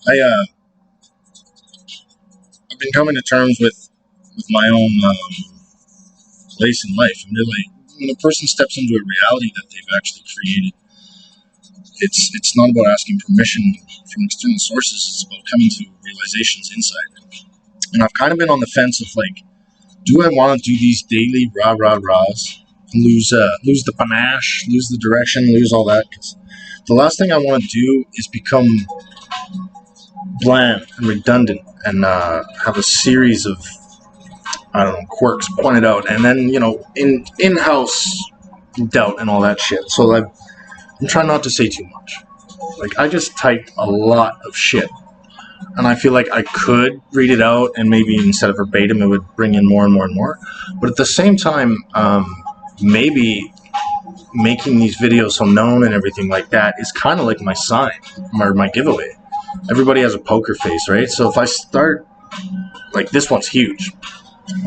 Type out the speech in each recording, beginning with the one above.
I've been coming to terms with my own place in life, and really, when a person steps into a reality that they've actually created, it's not about asking permission from external sources. It's about coming to realizations inside. And I've kind of been on the fence of like, do I want to do these daily rah-rahs, lose the panache, lose the direction, lose all that? Because the last thing I want to do is become bland and redundant and have a series of, I don't know, quirks pointed out, and then in-house doubt and all that shit. So I'm trying not to say too much. Like, I just typed a lot of shit, and I feel like I could read it out, and maybe instead of verbatim, it would bring in more and more and more. But at the same time, maybe making these videos so known and everything like that is kind of like my sign, or my giveaway. Everybody has a poker face, right? So if I start, like, this one's huge.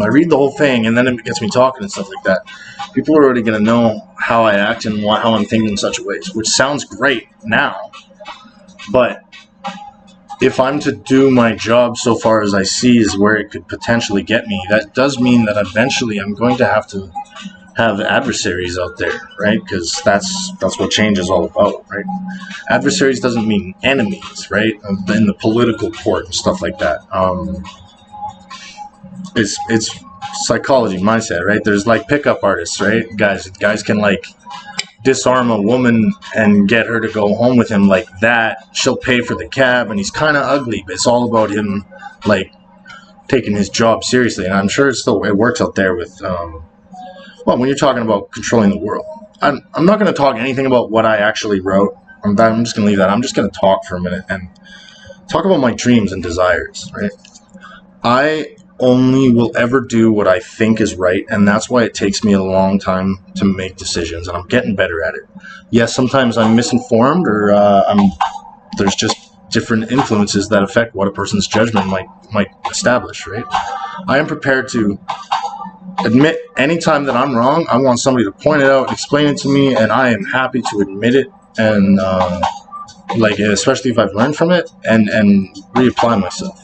I read the whole thing, and then it gets me talking and stuff like that. People are already going to know how I act and how I'm thinking in such ways, which sounds great now. But if I'm to do my job so far as I see is where it could potentially get me, that does mean that eventually I'm going to have adversaries out there, right? Because that's what change is all about, right? Adversaries doesn't mean enemies, right? In the political court and stuff like that. It's psychology, mindset, right? There's like pickup artists, right? Guys can like disarm a woman and get her to go home with him like that. She'll pay for the cab, and he's kind of ugly, but it's all about him like taking his job seriously. And I'm sure it works out there with well, when you're talking about controlling the world. I'm not going to talk anything about what I actually wrote. I'm just going to leave that. I'm just going to talk for a minute and talk about my dreams and desires, right? I only will ever do what I think is right, and that's why it takes me a long time to make decisions, and I'm getting better at it. Yes, sometimes I'm misinformed, or there's just different influences that affect what a person's judgment might establish, right? I am prepared to admit anytime that I'm wrong. I want somebody to point it out, explain it to me, and I am happy to admit it, and like, especially if I've learned from it, and reapply myself.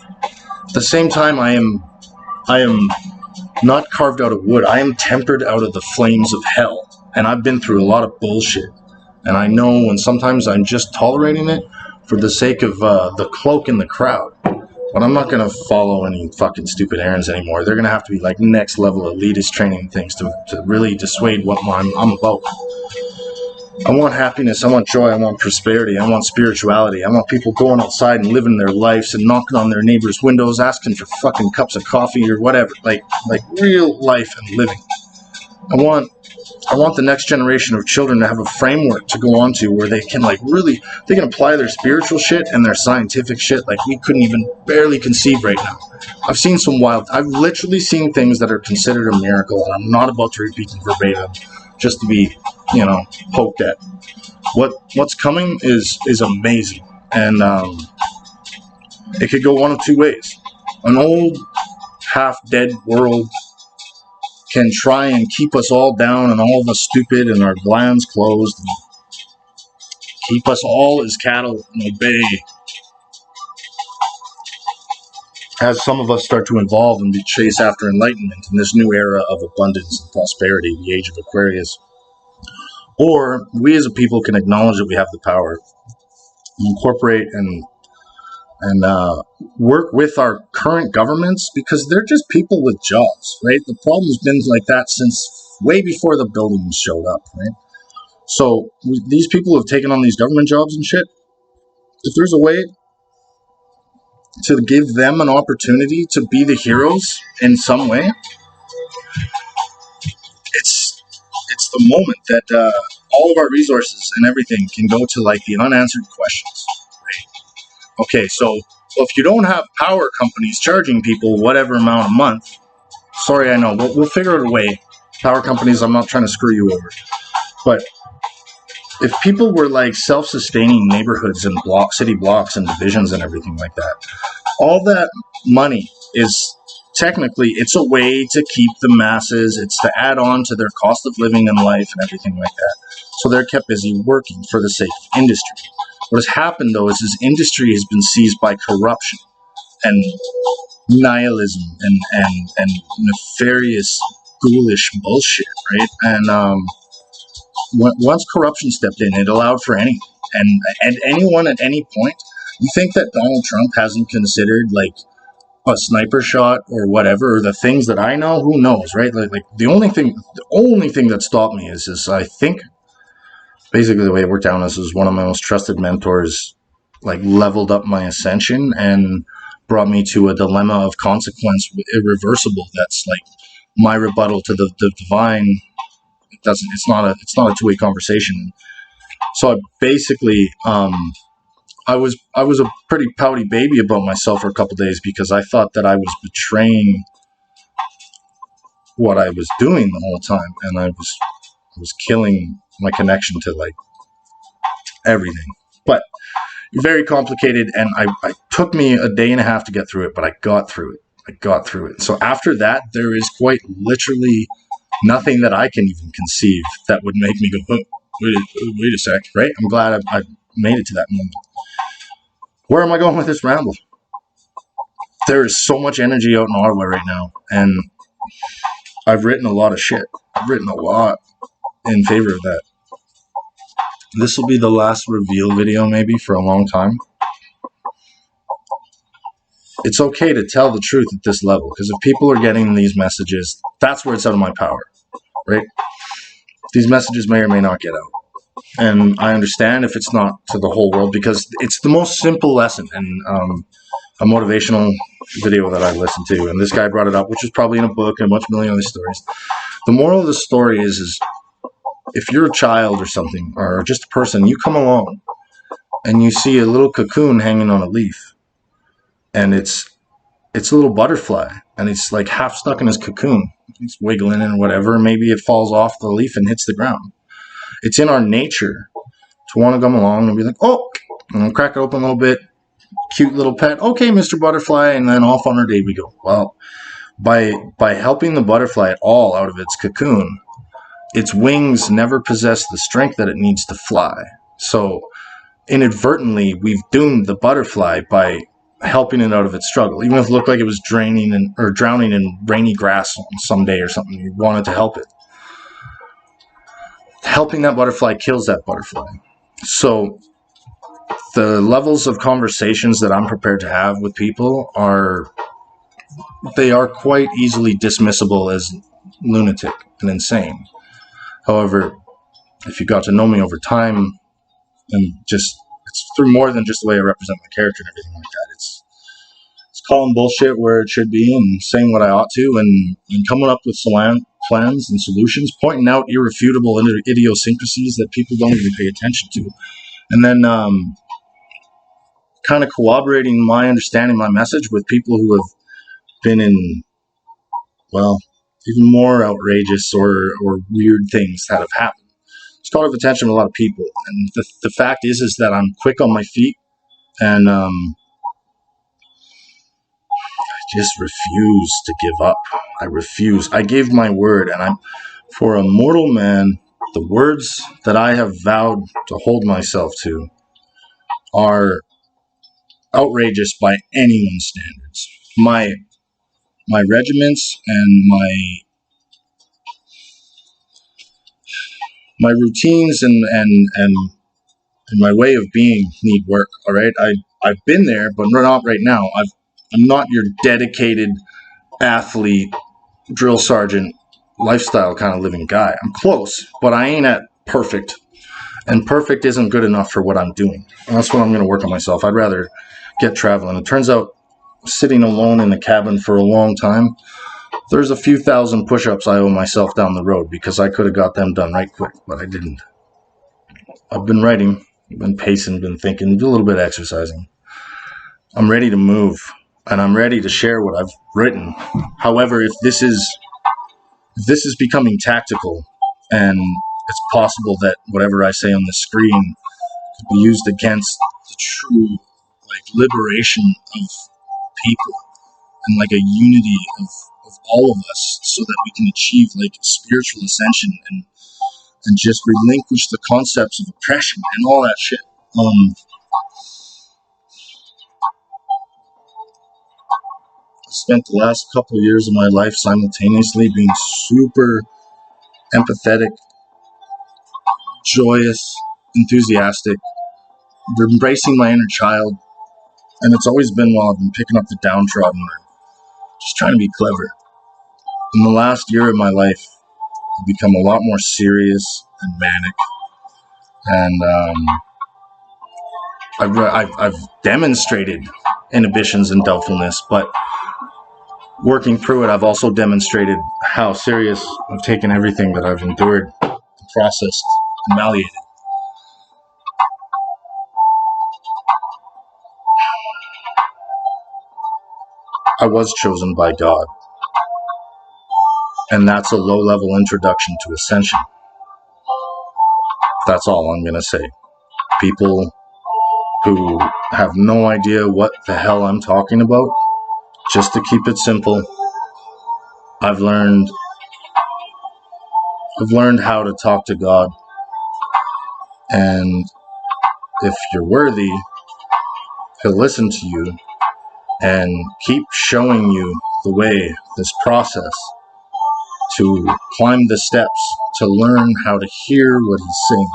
At the same time, I am not carved out of wood. I am tempered out of the flames of hell, and I've been through a lot of bullshit, and I know when sometimes I'm just tolerating it for the sake of the cloak in the crowd. But I'm not going to follow any fucking stupid errands anymore. They're going to have to be like next level elitist training things to really dissuade what I'm about. I want happiness, I want joy, I want prosperity, I want spirituality. I want people going outside and living their lives and knocking on their neighbors' windows, asking for fucking cups of coffee or whatever. Like real life and living. I want the next generation of children to have a framework to go on to where they can they can apply their spiritual shit and their scientific shit like we couldn't even barely conceive right now. I've literally seen things that are considered a miracle, and I'm not about to repeat them verbatim just to be, poked at. What's coming is amazing, and it could go one of two ways. An old, half-dead world can try and keep us all down and all of us stupid and our glands closed, and keep us all as cattle and obey, as some of us start to evolve and chase after enlightenment in this new era of abundance and prosperity, the age of Aquarius. Or we as a people can acknowledge that we have the power, incorporate and work with our current governments, because they're just people with jobs, right? The problem's been like that since way before the buildings showed up, right? So these people have taken on these government jobs and shit. If there's a way to give them an opportunity to be the heroes in some way, it's the moment that all of our resources and everything can go to like the unanswered questions, right? Okay, so if you don't have power companies charging people whatever amount a month, sorry, I know, we'll figure out a way. Power companies, I'm not trying to screw you over, but if people were like self-sustaining neighborhoods and city blocks and divisions and everything like that, all that money is technically, it's a way to keep the masses, it's to add on to their cost of living and life and everything like that. So they're kept busy working for the sake of industry. What has happened though is his industry has been seized by corruption and nihilism and nefarious ghoulish bullshit, right? And once corruption stepped in, it allowed for anything and anyone at any point. You think that Donald Trump hasn't considered like a sniper shot or whatever, or the things that I know? Who knows, right? Like the only thing that stopped me is I think basically the way it worked out is one of my most trusted mentors like leveled up my ascension and brought me to a dilemma of consequence irreversible. That's like my rebuttal to the divine. It's not a two-way conversation. So I basically I was a pretty pouty baby about myself for a couple of days because I thought that I was betraying what I was doing the whole time, and I was killing my connection to like everything. But very complicated, and I took me a day and a half to get through it, but I got through it. So after that, there is quite literally nothing that I can even conceive that would make me go, oh, wait a sec, right? I'm glad I made it to that moment. Where am I going with this ramble? There is so much energy out in Ottawa right now, and I've written a lot of shit. I've written a lot in favor of that. This will be the last reveal video maybe for a long time. It's okay to tell the truth at this level, because if people are getting these messages, that's where it's out of my power, right? These messages may or may not get out. And I understand if it's not to the whole world, because it's the most simple lesson. And a motivational video that I listened to, and this guy brought it up, which is probably in a book and a bunch of million other stories. The moral of the story is if you're a child or something, or just a person, you come along and you see a little cocoon hanging on a leaf, and it's a little butterfly, and it's like half stuck in his cocoon. It's wiggling and whatever. Maybe it falls off the leaf and hits the ground. It's in our nature to want to come along and be like, oh, and crack it open a little bit. Cute little pet. Okay, Mr. Butterfly, and then off on our day we go. Well, by helping the butterfly at all out of its cocoon, its wings never possess the strength that it needs to fly. So inadvertently, we've doomed the butterfly by helping it out of its struggle. Even if it looked like it was drowning in rainy grass someday or something, you wanted to help it. Helping that butterfly kills that butterfly. So the levels of conversations that I'm prepared to have with people are quite easily dismissible as lunatic and insane. However, if you got to know me over time, and just it's through more than just the way I represent my character and everything like that. It's calling bullshit where it should be and saying what I ought to, and coming up with plans and solutions, pointing out irrefutable idiosyncrasies that people don't even pay attention to, and then kind of corroborating my understanding, my message with people who have been in, well, even more outrageous or weird things that have happened. It's caught up attention of a lot of people, and the fact is that I'm quick on my feet, and I just refuse to give up. I refuse. I gave my word, and for a mortal man, the words that I have vowed to hold myself to are outrageous by anyone's standards. My regiments and my routines and my way of being need work. All right, I've been there, but not right now. I'm not your dedicated athlete, drill sergeant, lifestyle kind of living guy. I'm close, but I ain't at perfect, and perfect isn't good enough for what I'm doing. And that's what I'm going to work on myself. I'd rather get traveling. It turns out, sitting alone in the cabin for a long time, there's a few thousand push-ups I owe myself down the road, because I could have got them done right quick, but I didn't. I've been writing, been pacing, been thinking, do a little bit of exercising. I'm ready to move, and I'm ready to share what I've written. However, if this is becoming tactical, and it's possible that whatever I say on the screen could be used against the true liberation of people, and like a unity of all of us, so that we can achieve spiritual ascension and just relinquish the concepts of oppression and all that shit. spent the last couple of years of my life simultaneously being super empathetic, joyous, enthusiastic, embracing my inner child. And it's always been while I've been picking up the downtrodden or just trying to be clever. In the last year of my life, I've become a lot more serious and manic. And I've demonstrated inhibitions and doubtfulness, but working through it, I've also demonstrated how serious I've taken everything that I've endured, processed, and malleated. I was chosen by God, and that's a low-level introduction to ascension. That's all I'm going to say. People who have no idea what the hell I'm talking about, just to keep it simple, I've learned how to talk to God, and if you're worthy, He'll listen to you and keep showing you the way, this process, to climb the steps, to learn how to hear what He's saying.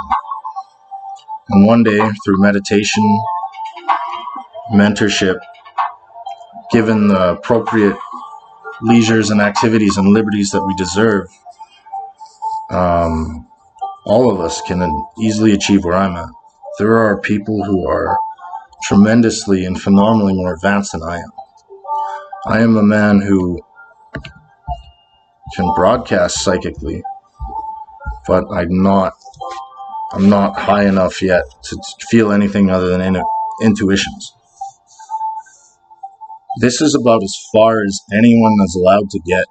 And one day, through meditation, mentorship, given the appropriate leisures and activities and liberties that we deserve, all of us can easily achieve where I'm at. There are people who are tremendously and phenomenally more advanced than I am. I am a man who can broadcast psychically, but I'm not high enough yet to feel anything other than intuitions. This is about as far as anyone is allowed to get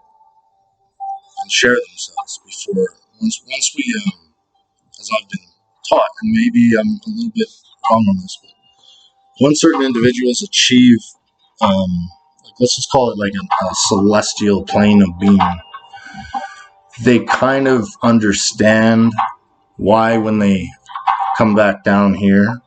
and share themselves before once we as I've been taught, and maybe I'm a little bit wrong on this, but once certain individuals achieve let's just call it like a celestial plane of being, they kind of understand why when they come back down here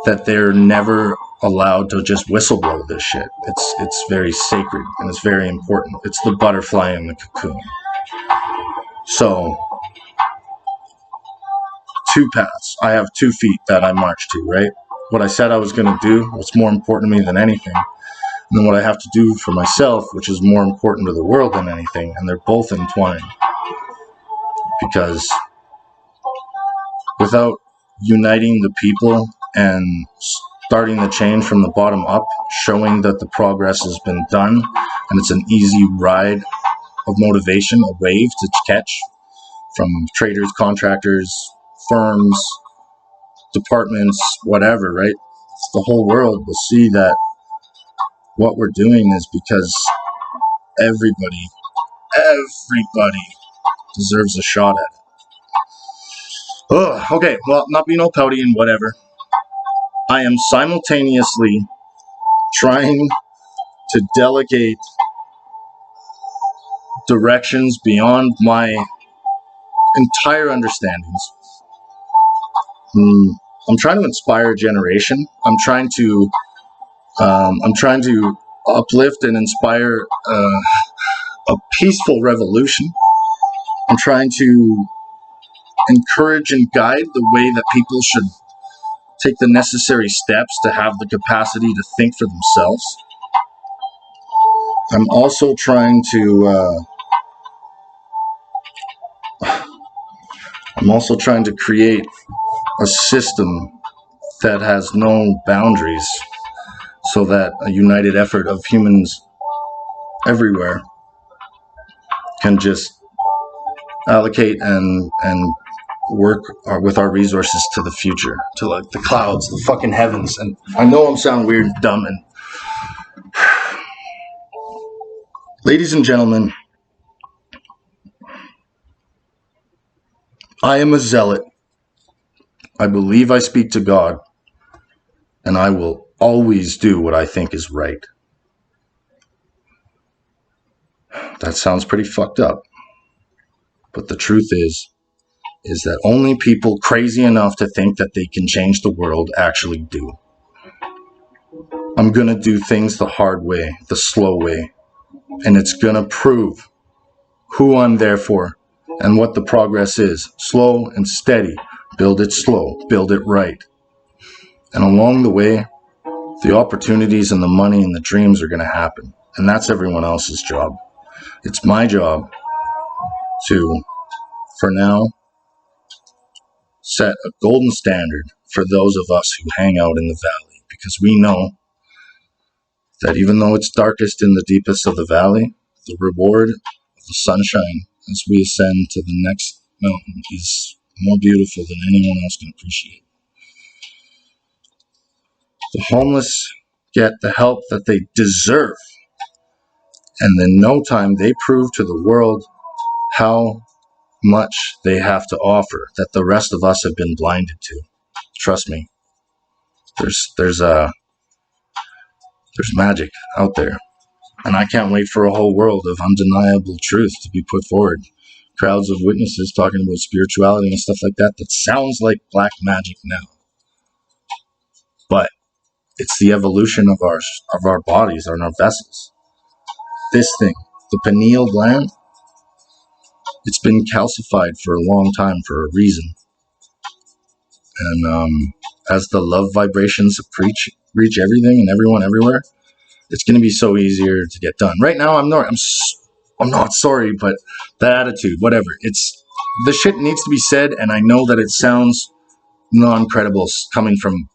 that they're never allowed to just whistleblow this shit. It's very sacred and it's very important. It's the butterfly in the cocoon. So, 2 paths. I have 2 feet that I march to, right? What I said I was going to do, what's more important to me than anything, and then what I have to do for myself, which is more important to the world than anything, and they're both entwined. Because without uniting the people and starting the change from the bottom up, showing that the progress has been done, and it's an easy ride of motivation, a wave to catch from traders, contractors, firms, departments, whatever, right? The whole world will see that what we're doing is because everybody deserves a shot at it. Oh, okay, well, not being all pouty and whatever. I am simultaneously trying to delegate directions beyond my entire understandings. I'm trying to inspire a generation. I'm trying to uplift and inspire a peaceful revolution. I'm trying to encourage and guide the way that people should take the necessary steps to have the capacity to think for themselves. I'm also trying to create a system that has no boundaries, so that a united effort of humans everywhere can just allocate and work with our resources to the future, to like the clouds, the fucking heavens. And I know I'm sounding weird and dumb, and ladies and gentlemen, I am a zealot. I believe I speak to God, and I will always do what I think is right. That sounds pretty fucked up. But the truth is that only people crazy enough to think that they can change the world actually do. I'm going to do things the hard way, the slow way. And it's going to prove who I'm there for and what the progress is. Slow and steady. Build it slow. Build it right. And along the way, the opportunities and the money and the dreams are going to happen. And that's everyone else's job. It's my job to, for now, set a golden standard for those of us who hang out in the valley. Because we know that even though it's darkest in the deepest of the valley, the reward of the sunshine as we ascend to the next mountain is more beautiful than anyone else can appreciate. The homeless get the help that they deserve. And in no time, they prove to the world how much they have to offer that the rest of us have been blinded to. Trust me, there's magic out there. And I can't wait for a whole world of undeniable truth to be put forward. Crowds of witnesses talking about spirituality and stuff like that sounds like black magic now. But it's the evolution of our bodies and our vessels. This thing, the pineal gland, it's been calcified for a long time for a reason. And as the love vibrations reach everything and everyone everywhere, it's going to be so easier to get done. Right now, I'm not sorry, but that attitude, whatever. The shit needs to be said, and I know that it sounds non-credible coming from,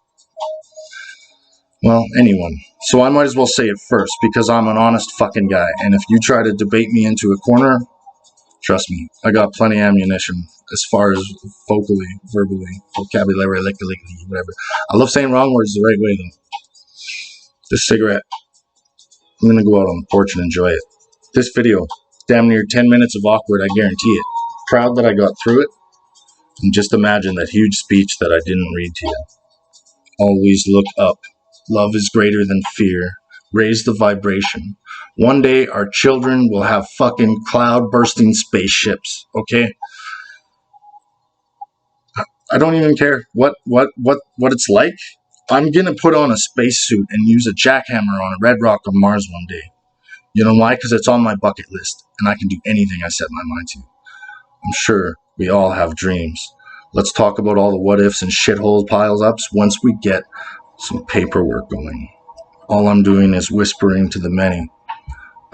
well, anyone. So I might as well say it first, because I'm an honest fucking guy. And if you try to debate me into a corner, trust me, I got plenty of ammunition as far as vocally, verbally, vocabulary, whatever. I love saying wrong words the right way, though. This cigarette, I'm going to go out on the porch and enjoy it. This video, damn near 10 minutes of awkward, I guarantee it. Proud that I got through it. And just imagine that huge speech that I didn't read to you. Always look up. Love is greater than fear. Raise the vibration. One day our children will have fucking cloud-bursting spaceships, okay? I don't even care what it's like. I'm gonna put on a spacesuit and use a jackhammer on a red rock on Mars one day. You know why? Because it's on my bucket list, and I can do anything I set my mind to. I'm sure we all have dreams. Let's talk about all the what-ifs and shithole piles-ups once we get some paperwork going. All I'm doing is whispering to the many.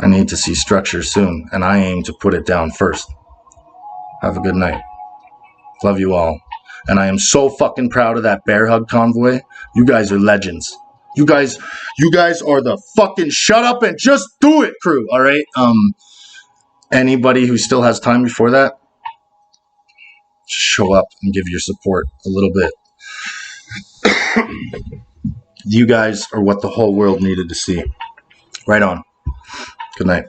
I need to see structure soon, and I aim to put it down first. Have a good night. Love you all. And I am so fucking proud of that bear hug convoy. You guys are legends. You guys are the fucking shut up and just do it crew, all right? Anybody who still has time before that, show up and give your support a little bit. You guys are what the whole world needed to see. Right on. Good night.